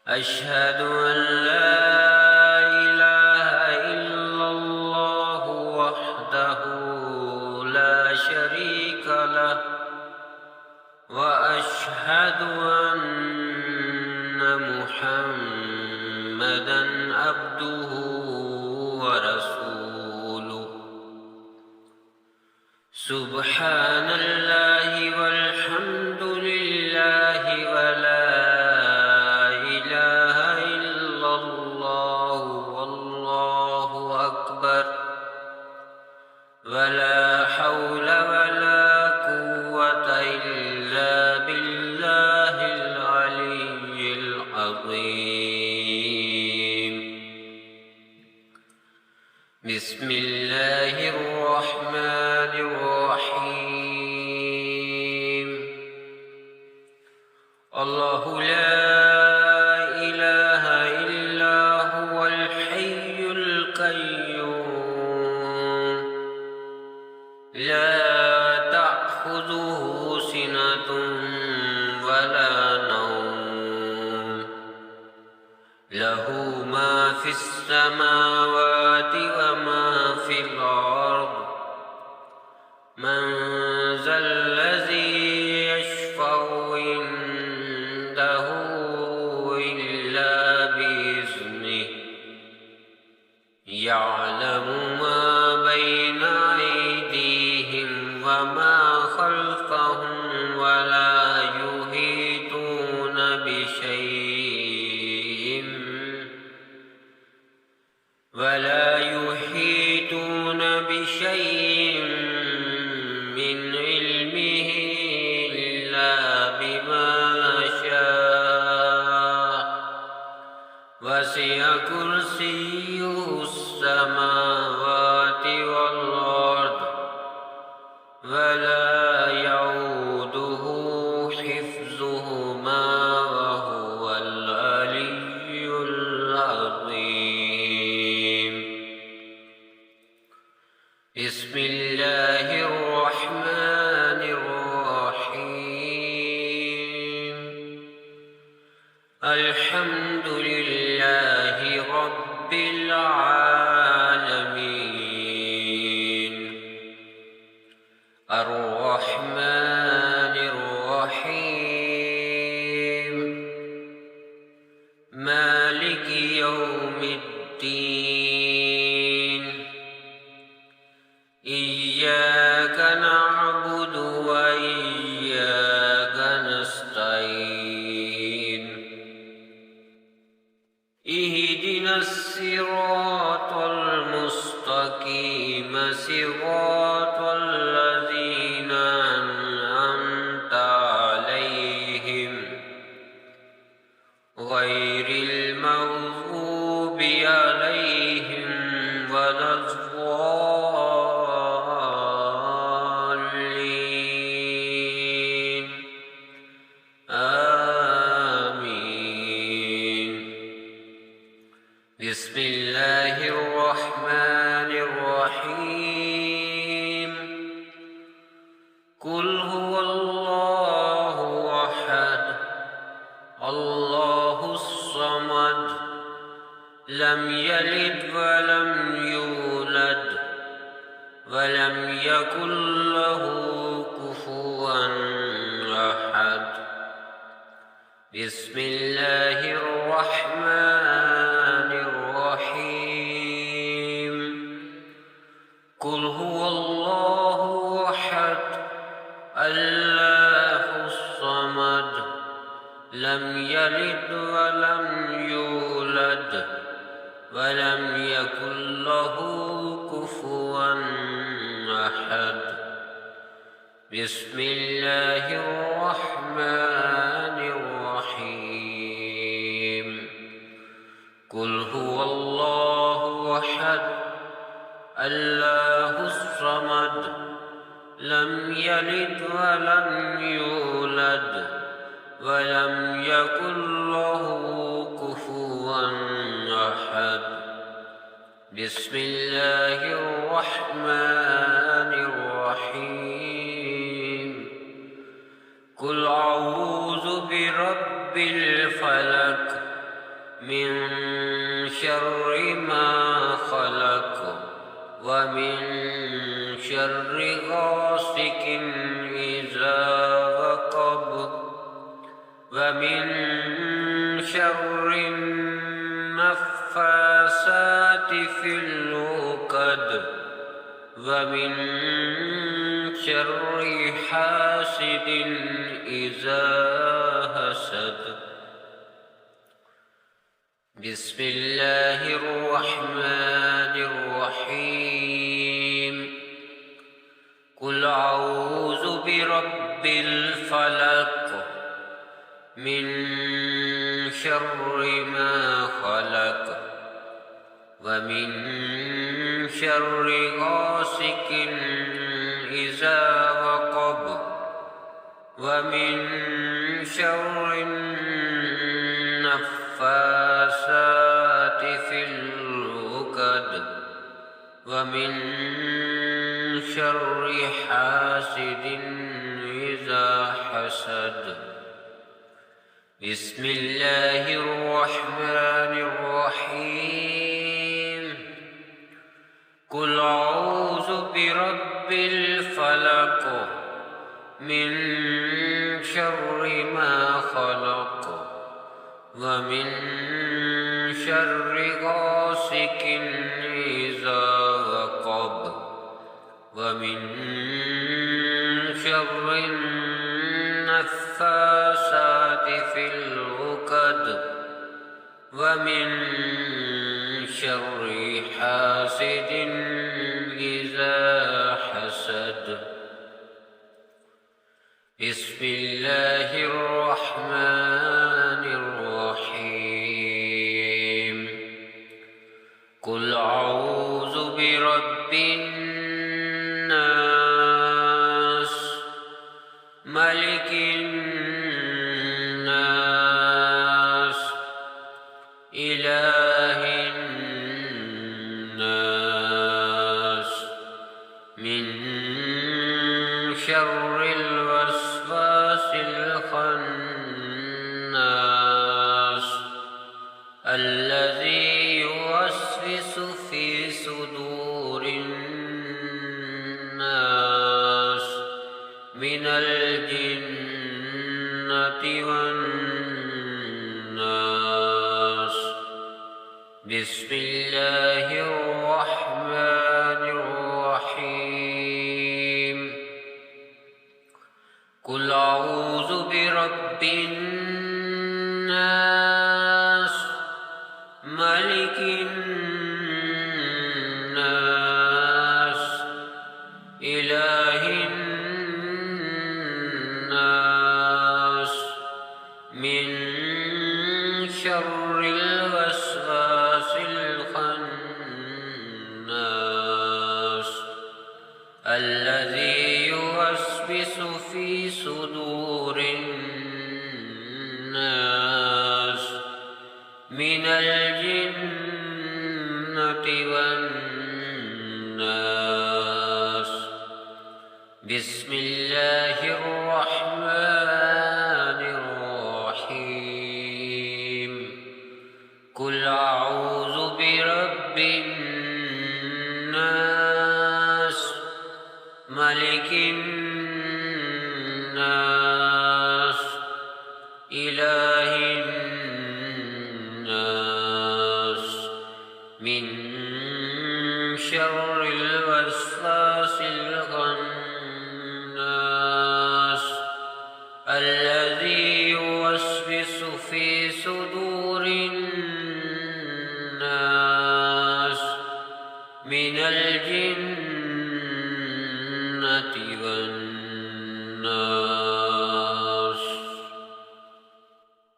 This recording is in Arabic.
أشهد أن لا إله إلا الله وحده لا شريك له وأشهد أن محمدًا عبده ورسوله. سبحان الله والحمد لله ولا إله إلا الله والله أكبر ولا حول ولا قوة إلا بالله العلي العظيم. بسم الله الرحمن الرحيم. الله لا إله إلا هو الحي القيوم لا تأخذه سنة ولا نوم له ما في السماوات وما في الأرض. من ذا الذي يشفع عنده إلا بإذنه يعلم ما بين أيديهم وما خلفهم ولا يحيطون بشيء من علمه إلا بما شاء. وسع كرسيه السماوات والأرض ولا يؤوده حفظهما وهو العلي العظيم. بسم الله الرحمن الرحيم. الحمد لله رب العالمين. الرحمن الرحيم. مالك يوم الدين. إياك نعبد وإياك نستعين. اهدنا الصراط المستقيم صراط الذين أنعمت عليهم غير المغضوب عليهم ولا الضالين. آمين. بسم الله الرحمن الرحيم. قل هو الله أحد الله الصمد لم يلد ولم يولد ولم يكن له كفوا أحد. بسم الله الرحمن الرحيم. قل هو الله أحد الله الصمد لم يلد ولم يولد ولم يكن له كفوا أحد. بسم الله الرحمن الرحيم. قل هو الله أحد الله الصمد لم يلد ولم يولد ولم يكن له كفوا أحد. بسم الله الرحمن الرحيم. قل أعوذ برب الفلق من شر ما خلق ومن شر غاسق إذا وقب ومن شر النفاثات في العقد ومن شر حاسد إذا حسد. بسم الله الرحمن الرحيم. قل أعوذ برب الفلق من شر ما خلق ومن شر غاسق إذا وقب ومن شر النفاثات في العقد ومن شر حاسد إذا حسد. بسم الله الرحمن الرحيم. قل أعوذ برب الفلق من شر ما خلق ومن شر غاسق إذا وقب ومن شر النفاثات في العقد ومن شر حاسد إذا حسد. بسم الله الرحمن الرحيم. قل أعوذ برب الناس ملك الناس إله الناس من شر الوسواس الخناس الذي يوسوس في صدور الناس من الجنة والناس. بسم الله الرحمن الرحيم. قل أعوذ برب الناس ملك الناس إله الناس من شر الوسواس الخناس الذي يوسوس في صدور الناس من الجنة والناس. بسم الله الرحمن الرحيم. قل أعوذ برب الناس ملك الناس إله الناس من شر الوسواس الخناس الذي يوسوس في صدور الناس من الجنة والناس.